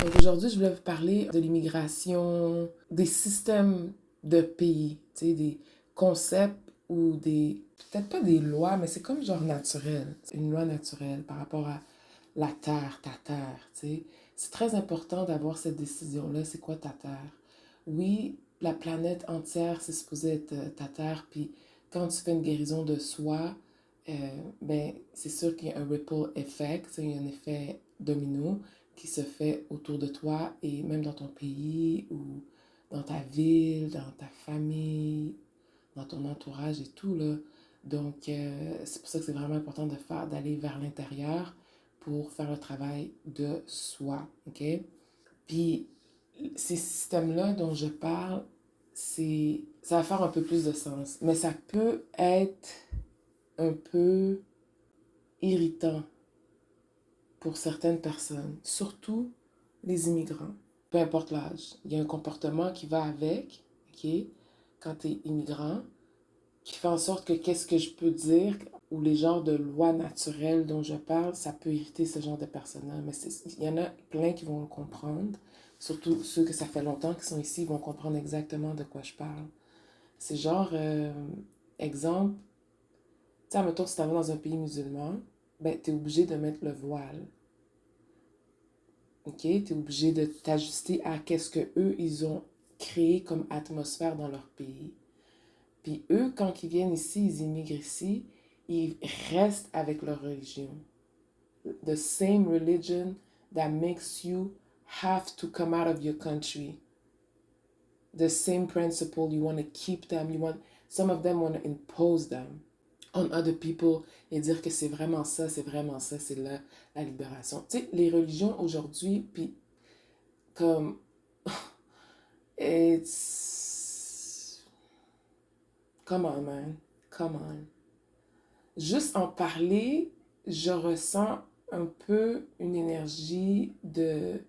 Donc aujourd'hui, je voulais vous parler de l'immigration, des systèmes de pays, tu sais, des concepts ou des, peut-être pas des lois, mais c'est comme genre naturel, une loi naturelle par rapport à la terre, ta terre, tu sais. C'est très important d'avoir cette décision-là, c'est quoi ta terre? Oui, la planète entière, c'est supposé être ta terre, puis quand tu fais une guérison de soi, euh, ben, c'est sûr qu'il y a un ripple effect, il y a un effet domino qui se fait autour de toi et même dans ton pays ou dans ta ville, dans ta famille, dans ton entourage et tout, là. Donc, c'est pour ça que c'est vraiment important d'aller vers l'intérieur pour faire le travail de soi, OK? Puis, ces systèmes-là dont je parle, ça va faire un peu plus de sens, mais ça peut être un peu irritant pour certaines personnes, surtout les immigrants, peu importe l'âge. Il y a un comportement qui va avec, OK, quand tu es immigrant, qui fait en sorte que qu'est-ce que je peux dire ou les genres de lois naturelles dont je parle, ça peut irriter ce genre de personnes-là. Mais il y en a plein qui vont le comprendre. Surtout ceux que ça fait longtemps qu'ils sont ici vont comprendre exactement de quoi je parle. C'est genre, exemple, tu sais, mettons, si tu vas dans un pays musulman, ben, tu es obligé de mettre le voile. OK? Tu es obligé de t'ajuster à qu'est-ce que eux ils ont créé comme atmosphère dans leur pays. Puis eux, quand ils viennent ici, ils immigrent ici, ils restent avec leur religion. The same religion that makes you have to come out of your country. The same principle, you want to keep them, some of them want to impose them on other people et dire que c'est vraiment ça, c'est la libération. Tu sais, les religions aujourd'hui, puis comme it's come on man, come on. Juste en parler, je ressens un peu une énergie de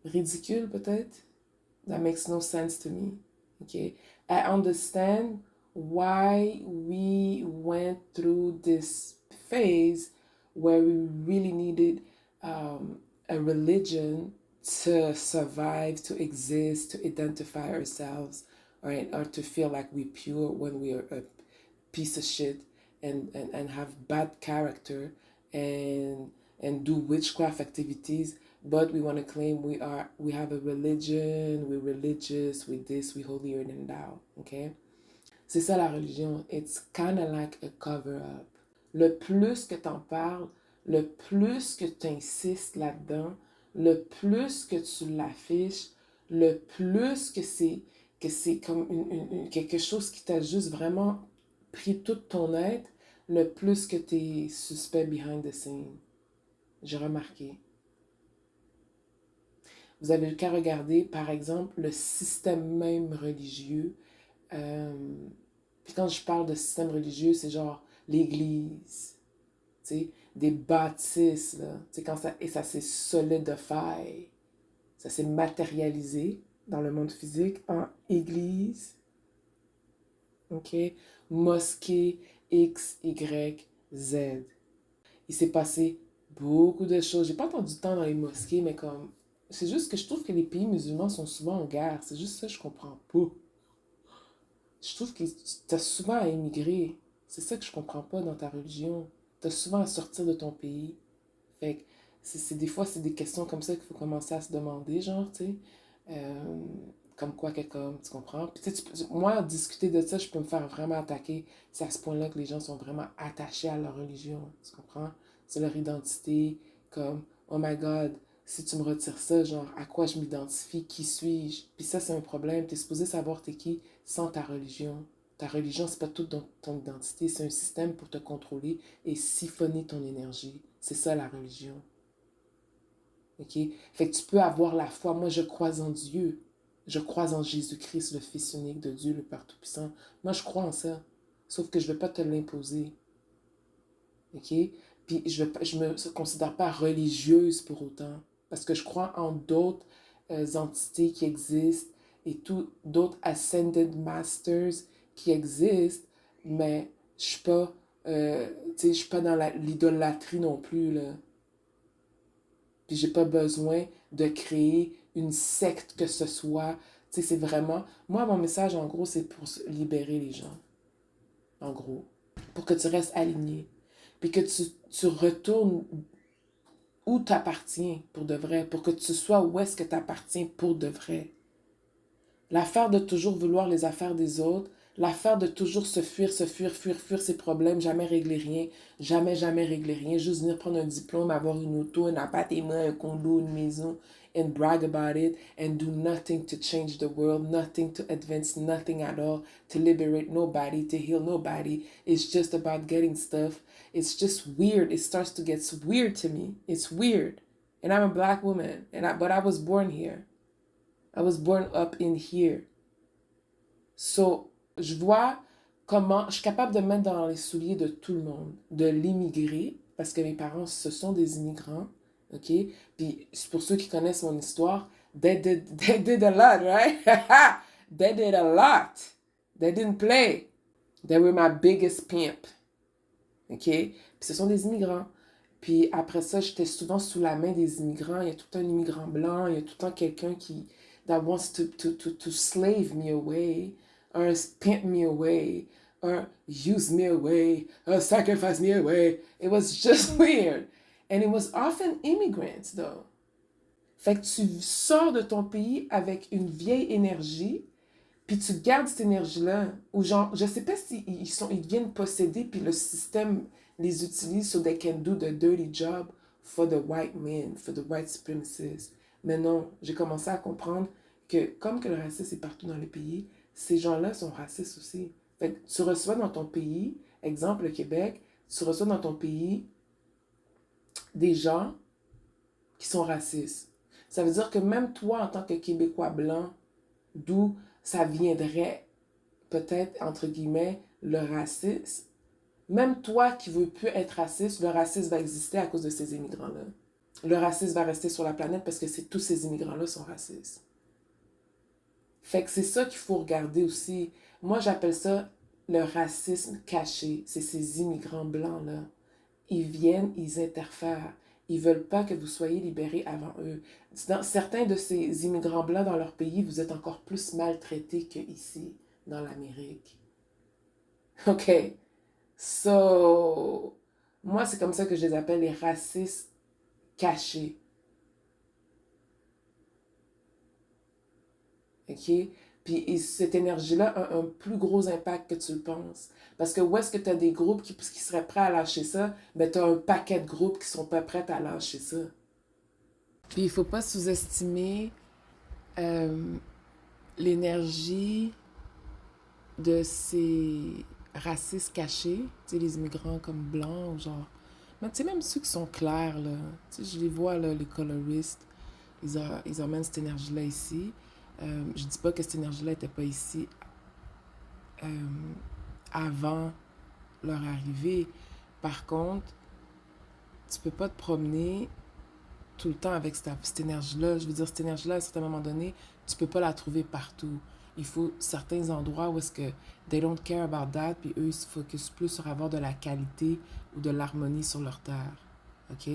ridicule peut-être. That makes no sense to me. Okay, I understand why we went through this phase where we really needed a religion to survive, to exist, to identify ourselves, right? Or to feel like we're pure when we are a piece of shit and have bad character and do witchcraft activities, but we want to claim we have a religion, we're religious, we this, we holier than thou, okay? C'est ça la religion. It's kind of like a cover-up. Le plus que t'en parles, le plus que tu insistes là-dedans, le plus que tu l'affiches, le plus que c'est comme quelque chose qui t'a juste vraiment pris toute ton être, le plus que tu es suspect behind the scene. J'ai remarqué. Vous avez qu'à regarder, par exemple, le système même religieux. Puis quand je parle de système religieux, c'est genre l'église, tu sais, des bâtisses, là, tu sais, et ça s'est solidifié, ça s'est matérialisé dans le monde physique en église, ok, mosquée X, Y, Z. Il s'est passé beaucoup de choses. J'ai pas entendu tant dans les mosquées, mais comme, c'est juste que je trouve que les pays musulmans sont souvent en guerre. C'est juste ça que je comprends pas. Je trouve que tu as souvent à émigrer. C'est ça que je comprends pas dans ta religion. Tu as souvent à sortir de ton pays. Fait que des fois, c'est des questions comme ça qu'il faut commencer à se demander, genre, tu sais. Euh, comme quoi que comme, tu comprends? Puis, moi, discuter de ça, je peux me faire vraiment attaquer. C'est à ce point-là que les gens sont vraiment attachés à leur religion, tu comprends? C'est leur identité, comme, oh my God, si tu me retires ça, genre, à quoi je m'identifie, qui suis-je? Puis ça, c'est un problème. T'es supposé savoir t'es qui sans ta religion. Ta religion, c'est pas toute ton identité, c'est un système pour te contrôler et siphonner ton énergie. C'est ça la religion. OK? Fait que tu peux avoir la foi. Moi, je crois en Dieu. Je crois en Jésus-Christ, le Fils unique de Dieu, le Père Tout-Puissant. Moi, je crois en ça. Sauf que je ne vais pas te l'imposer. OK? Puis je me considère pas religieuse pour autant. Parce que je crois en d'autres entités qui existent et d'autres ascended masters qui existent, mais je suis pas, je suis pas dans l'idolâtrie non plus, là. Puis j'ai pas besoin de créer une secte que ce soit. Tu sais, c'est vraiment... Moi, mon message, en gros, c'est pour libérer les gens. En gros. Pour que tu restes aligné. Puis que tu retournes où t'appartiens pour de vrai. Pour que tu sois où est-ce que t'appartiens pour de vrai. L'affaire de toujours vouloir les affaires des autres, l'affaire de toujours fuir ses problèmes, jamais régler rien, jamais régler rien, juste venir prendre un diplôme, avoir une auto, un appartement, un condo, une maison, and brag about it, and do nothing to change the world, nothing to advance, nothing at all, to liberate nobody, to heal nobody. It's just about getting stuff. It's just weird. It starts to get weird to me. It's weird. And I'm a black woman, but I was born here. I was born up in here. So, je vois comment je suis capable de me mettre dans les souliers de tout le monde, de l'immigré, parce que mes parents, ce sont des immigrants, ok? Puis, pour ceux qui connaissent mon histoire, they did a lot, right? They did a lot. They didn't play. They were my biggest pimp, ok? Puis, ce sont des immigrants. Puis après ça, j'étais souvent sous la main des immigrants. Il y a tout un immigrant blanc, il y a tout le temps quelqu'un qui that wants to slave me away, or pimp me away, or use me away, or sacrifice me away. It was just weird. And it was often immigrants, though. Fait que tu sors de ton pays avec une vieille énergie, puis tu gardes cette énergie-là, ou genre, je sais pas si ils viennent posséder, puis le système les utilise so they can do the dirty job for the white men, for the white supremacists. Mais non, j'ai commencé à comprendre que comme que le racisme est partout dans le pays, ces gens-là sont racistes aussi. Fait que tu reçois dans ton pays, exemple le Québec, tu reçois dans ton pays des gens qui sont racistes. Ça veut dire que même toi, en tant que Québécois blanc, d'où ça viendrait peut-être, entre guillemets, le racisme, même toi qui veux plus être raciste, le racisme va exister à cause de ces immigrants-là. Le racisme va rester sur la planète parce que tous ces immigrants-là sont racistes. Fait que c'est ça qu'il faut regarder aussi. Moi, j'appelle ça le racisme caché. C'est ces immigrants blancs-là. Ils viennent, ils interfèrent. Ils veulent pas que vous soyez libérés avant eux. Dans certains de ces immigrants blancs dans leur pays, vous êtes encore plus maltraités qu'ici, dans l'Amérique. OK? So, moi, c'est comme ça que je les appelle les racistes cachés. OK? Puis cette énergie-là a un plus gros impact que tu le penses. Parce que où est-ce que tu as des groupes qui seraient prêts à lâcher ça? Ben, tu as un paquet de groupes qui sont pas prêts à lâcher ça. Puis il faut pas sous-estimer l'énergie de ces racistes cachés, tu sais, les immigrants comme blancs ou genre... Mais tu sais, même ceux qui sont clairs, là, tu sais, je les vois, là, les coloristes, ils emmènent cette énergie-là ici. Je dis pas que cette énergie-là n'était pas ici avant leur arrivée. Par contre, tu peux pas te promener tout le temps avec cette énergie-là. Je veux dire, cette énergie-là, à un certain moment donné, tu peux pas la trouver partout. Il faut certains endroits où est-ce que they don't care about that, puis eux, ils se focusent plus sur avoir de la qualité ou de l'harmonie sur leur terre. OK?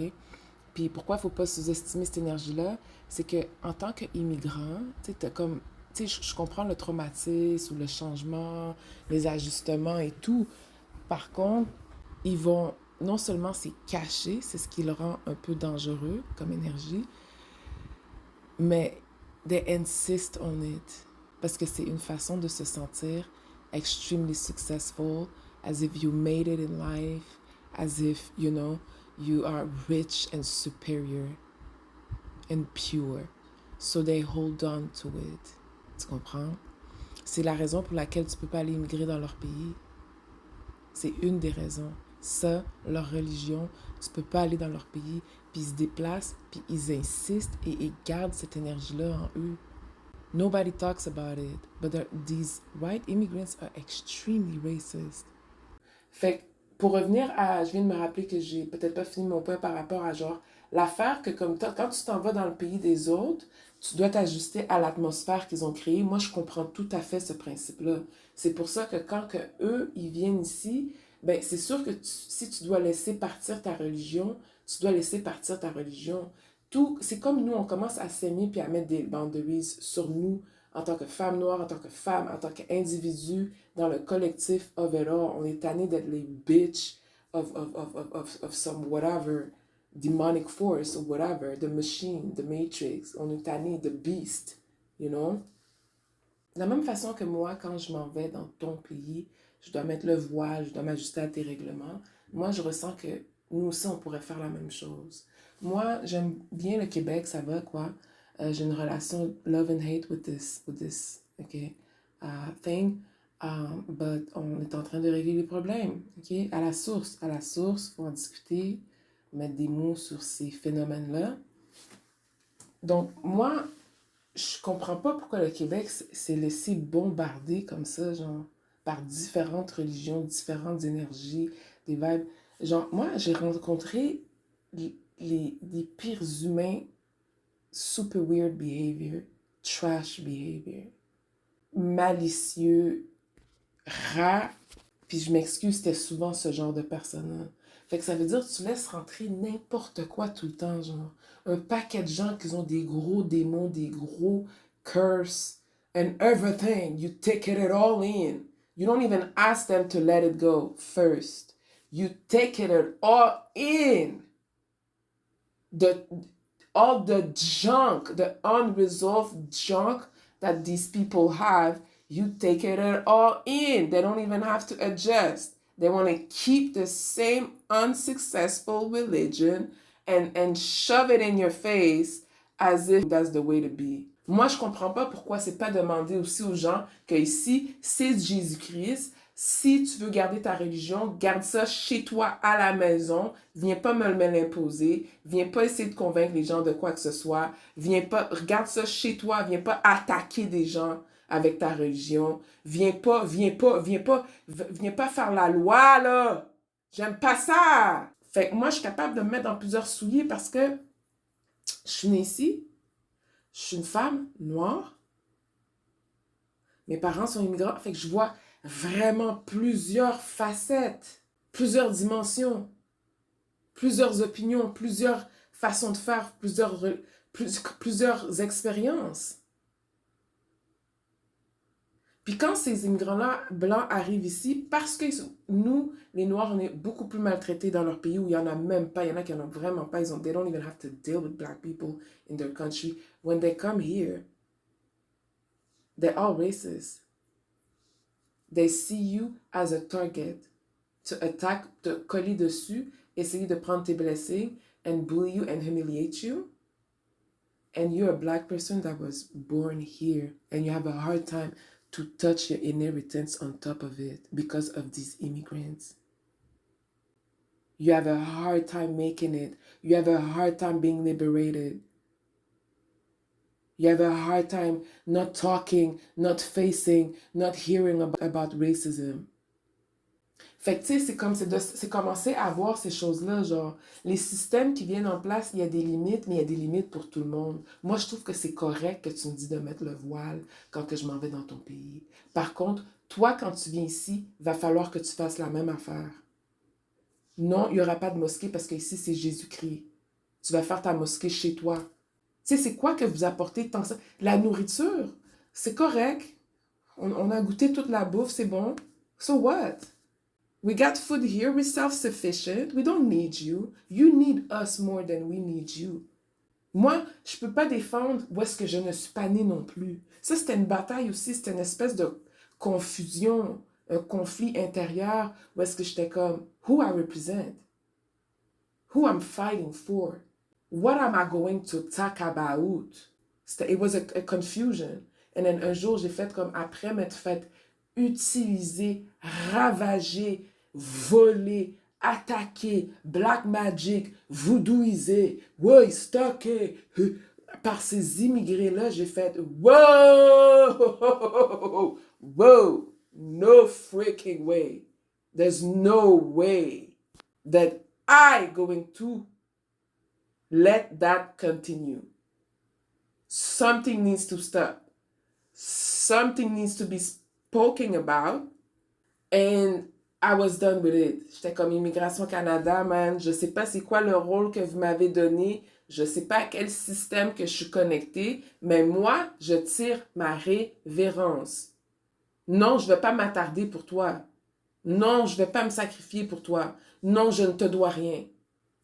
Puis pourquoi il faut pas sous-estimer cette énergie-là? C'est que en tant qu'immigrant, tu sais, comme... Tu sais, je comprends le traumatisme ou le changement, les ajustements et tout. Par contre, ils vont... Non seulement c'est caché, c'est ce qui le rend un peu dangereux comme énergie, mais they insist on it. Parce que c'est une façon de se sentir extremely successful, as if you made it in life, as if, you know, you are rich and superior and pure. So they hold on to it. Tu comprends? C'est la raison pour laquelle tu peux pas aller immigrer dans leur pays. C'est une des raisons. Ça, leur religion, tu peux pas aller dans leur pays, puis ils se déplacent, puis ils insistent et ils gardent cette énergie-là en eux. Nobody talks about it, but these white immigrants are extremely racist. Fait que, pour revenir à... Je viens de me rappeler que j'ai peut-être pas fini mon point par rapport à genre... L'affaire que comme quand tu t'en vas dans le pays des autres, tu dois t'ajuster à l'atmosphère qu'ils ont créée. Moi, je comprends tout à fait ce principe-là. C'est pour ça que quand que eux, ils viennent ici, ben c'est sûr que si tu dois laisser partir ta religion, tu dois laisser partir ta religion. tout, c'est comme nous, on commence à s'aimer puis à mettre des boundaries sur nous en tant que femme noire, en tant que femme, en tant qu'individu, dans le collectif of it all. On est tanné d'être les bitches of some whatever, demonic force or whatever, the machine, the matrix. On est tanné, the beast, you know? De la même façon que moi, quand je m'en vais dans ton pays, je dois mettre le voile, je dois m'ajuster à tes règlements. Moi, je ressens que nous aussi, on pourrait faire la même chose. Moi, j'aime bien le Québec, ça va, quoi. J'ai une relation love and hate with this, okay, thing. But on est en train de régler les problèmes, ok? À la source, faut en discuter, mettre des mots sur ces phénomènes-là. Donc, moi, je comprends pas pourquoi le Québec s'est laissé bombarder comme ça, genre, par différentes religions, différentes énergies, des vibes. Genre, moi, j'ai rencontré les pires humains, super weird behavior, trash behavior, malicieux, rats, puis je m'excuse, c'était souvent ce genre de personne-là. Fait que ça veut dire que tu laisses rentrer n'importe quoi tout le temps, genre. Un paquet de gens qui ont des gros démons, des gros curses, and everything. You take it all in. You don't even ask them to let it go first. You take it all in. The, all the junk, the unresolved junk that these people have, you take it all in. They don't even have to adjust. They want to keep the same unsuccessful religion and shove it in your face as if that's the way to be. Moi, je comprends pas pourquoi c'est pas demandé aussi aux gens que ici, c'est Jésus-Christ. Si tu veux garder ta religion, garde ça chez toi à la maison. Viens pas me l'imposer. Viens pas essayer de convaincre les gens de quoi que ce soit. Viens pas, regarde ça chez toi. Viens pas attaquer des gens avec ta religion. Viens pas faire la loi, là. J'aime pas ça. Fait que moi, je suis capable de me mettre dans plusieurs souliers parce que je suis née ici. Je suis une femme noire. Mes parents sont immigrants. Fait que je vois vraiment plusieurs facettes, plusieurs dimensions, plusieurs opinions, plusieurs façons de faire, plusieurs expériences. Puis quand ces immigrants-là, blancs, arrivent ici, parce que nous, les Noirs, on est beaucoup plus maltraités dans leur pays où il n'y en a même pas, il y en a qui n'en ont vraiment pas, they don't even have to deal with black people in their country. When they come here, they're all racist. They see you as a target to attack, te coller dessus, essayer de prendre tes blessings and bully you and humiliate you. And you're a black person that was born here and you have a hard time to touch your inheritance on top of it because of these immigrants. You have a hard time making it. You have a hard time being liberated. You have a hard time not talking, not facing, not hearing about racism. Fait que, tu sais, c'est commencer à voir ces choses-là, genre, les systèmes qui viennent en place, il y a des limites, mais il y a des limites pour tout le monde. Moi, je trouve que c'est correct que tu me dis de mettre le voile quand que je m'en vais dans ton pays. Par contre, toi, quand tu viens ici, il va falloir que tu fasses la même affaire. Non, il n'y aura pas de mosquée parce qu'ici, c'est Jésus-Christ. Tu vas faire ta mosquée chez toi. Tu sais, c'est quoi que vous apportez tant ça? La nourriture, c'est correct. On a goûté toute la bouffe, c'est bon. So what? We got food here, we're self-sufficient. We don't need you. You need us more than we need you. Moi, je peux pas défendre où est-ce que je ne suis pas née non plus. Ça, c'était une bataille aussi, c'était une espèce de confusion, un conflit intérieur où est-ce que j'étais comme, who I represent? Who I'm fighting for? What am I going to talk about? It was a confusion. And then un jour, j'ai fait comme, après m'être fait utiliser, ravager, voler, attaquer, black magic, voodooiser, ouais, stocké, par ces immigrés-là, j'ai fait, wow, wow, no freaking way. There's no way that I going to let that continue. Something needs to stop. Something needs to be spoken about. And I was done with it. J'étais comme Immigration Canada, man. Je sais pas c'est quoi le rôle que vous m'avez donné Je ne sais pas à quel système que je suis connectée, mais moi, je tire ma révérence. Non, je ne vais pas m'attarder pour toi. Non, je ne vais pas me sacrifier pour toi. Non, je ne te dois rien.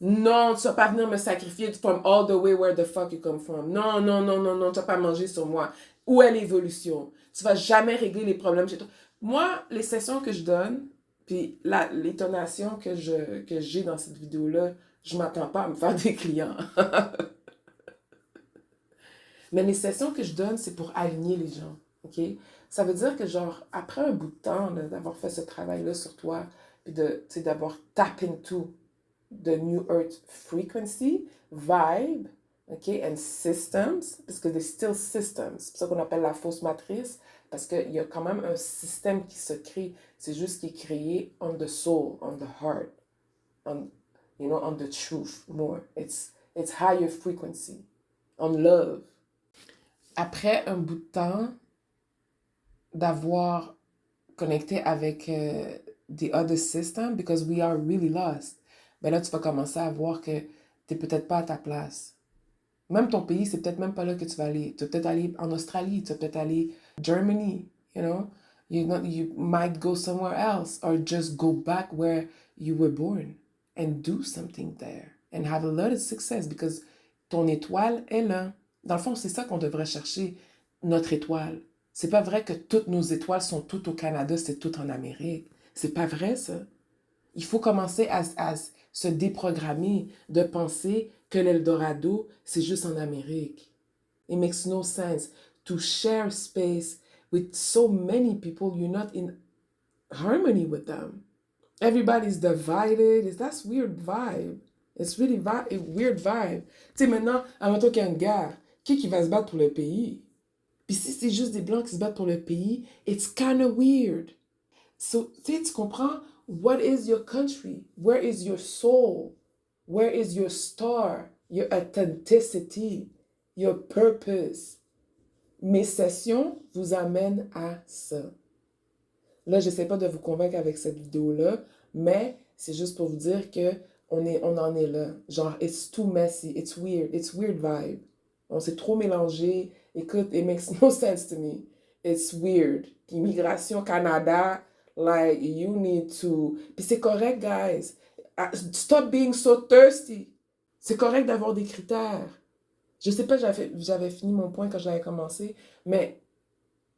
Non, tu ne vas pas venir me sacrifier from all the way where the fuck you come from. Non, non, non, non, non, tu ne vas pas manger sur moi. Où est l'évolution? Tu ne vas jamais régler les problèmes chez toi. Moi, les sessions que je donne, puis l'étonnation que j'ai dans cette vidéo-là, je ne m'attends pas à me faire des clients. Mais les sessions que je donne, c'est pour aligner les gens. OK? Ça veut dire que, genre, après un bout de temps d'avoir fait ce travail-là sur toi, puis d'avoir tap into the New Earth frequency, vibe, OK, and systems, parce que there's still systems. C'est pour ça qu'on appelle la fausse matrice, parce qu'il y a quand même un système qui se crée. C'est juste qui est créé on the soul, on the heart, on, on the truth more. It's higher frequency, on love. Après un bout de temps d'avoir connecté avec the other system, because we are really lost, ben là, tu vas commencer à voir que tu n'es peut-être pas à ta place. Même ton pays, c'est peut-être même pas là que tu vas aller. Tu vas peut-être aller en Australie, tu vas peut-être aller Germany, you know? You might go somewhere else or just go back where you were born and do something there and have a lot of success because ton étoile est là. Dans le fond, c'est ça qu'on devrait chercher, notre étoile. C'est pas vrai que toutes nos étoiles sont toutes au Canada, c'est tout en Amérique. C'est pas vrai, ça. Il faut commencer à se déprogrammer de penser que l'Eldorado, c'est juste en Amérique. It makes no sense to share space with so many people you're not in harmony with them. Everybody's divided. That's weird vibe. It's really a weird vibe. Tu sais, maintenant, admettons qu'il y a une guerre. Qui va se battre pour le pays? Puis si c'est juste des Blancs qui se battent pour le pays, it's kind of weird. So, tu comprends? What is your country? Where is your soul? Where is your star? Your authenticity? Your purpose? Mes sessions vous amènent à ça. Là, je n'essaie pas de vous convaincre avec cette vidéo-là, mais c'est juste pour vous dire que on en est là. Genre, it's too messy, it's weird vibe. On s'est trop mélangé. Écoute, it makes no sense to me. It's weird. Immigration Canada, like, you need to... Puis c'est correct, guys. Stop being so thirsty. C'est correct d'avoir des critères. Je sais pas, j'avais fini mon point quand j'avais commencé, mais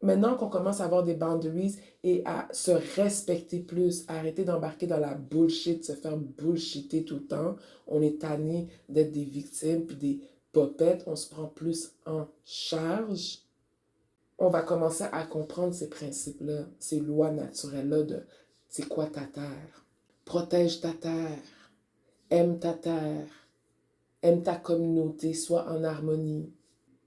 maintenant qu'on commence à avoir des boundaries et à se respecter plus, à arrêter d'embarquer dans la bullshit, se faire bullshiter tout le temps, on est tanné d'être des victimes puis des popettes, on se prend plus en charge. On va commencer à comprendre ces principes-là, ces lois naturelles-là de c'est quoi ta terre. Protège ta terre, aime ta terre, aime ta communauté, sois en harmonie.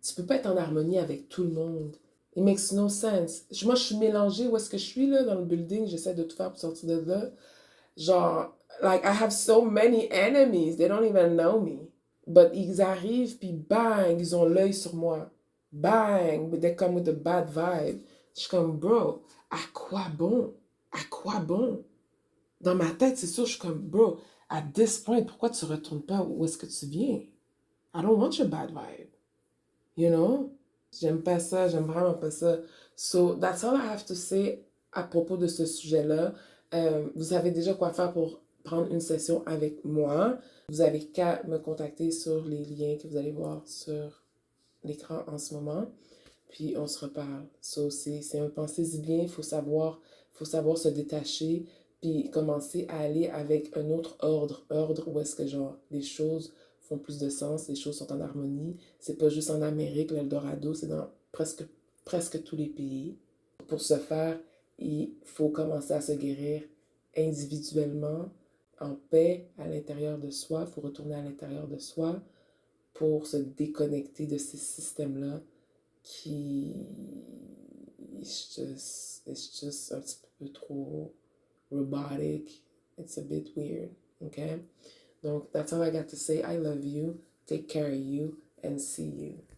Tu peux pas être en harmonie avec tout le monde. It makes no sense. Moi, je suis mélangée où est-ce que je suis, là, dans le building. J'essaie de tout faire pour sortir de là. Genre, like, I have so many enemies. They don't even know me. But ils arrivent, puis bang, ils ont l'œil sur moi. Bang, but they come with a bad vibe. Je suis comme, bro, à quoi bon? À quoi bon? Dans ma tête, c'est sûr, je suis comme, bro, at this point, pourquoi tu retournes pas où est-ce que tu viens? I don't want your bad vibe. You know? J'aime pas ça, j'aime vraiment pas ça. So, that's all I have to say à propos de ce sujet-là. Vous savez déjà quoi faire pour prendre une session avec moi. Vous avez qu'à me contacter sur les liens que vous allez voir sur l'écran en ce moment. Puis on se reparle. So, c'est un pensez-y bien, faut savoir se détacher, puis commencer à aller avec un autre ordre où est-ce que genre les choses font plus de sens, les choses sont en harmonie. C'est pas juste en Amérique, l'Eldorado, c'est dans presque tous les pays. Pour ce faire, il faut commencer à se guérir individuellement, en paix à l'intérieur de soi. Il faut retourner à l'intérieur de soi pour se déconnecter de ces systèmes-là qui... It's just un petit peu trop robotic. It's a bit weird, okay? Donc, that's all I got to say. I love you. Take care of you and see you.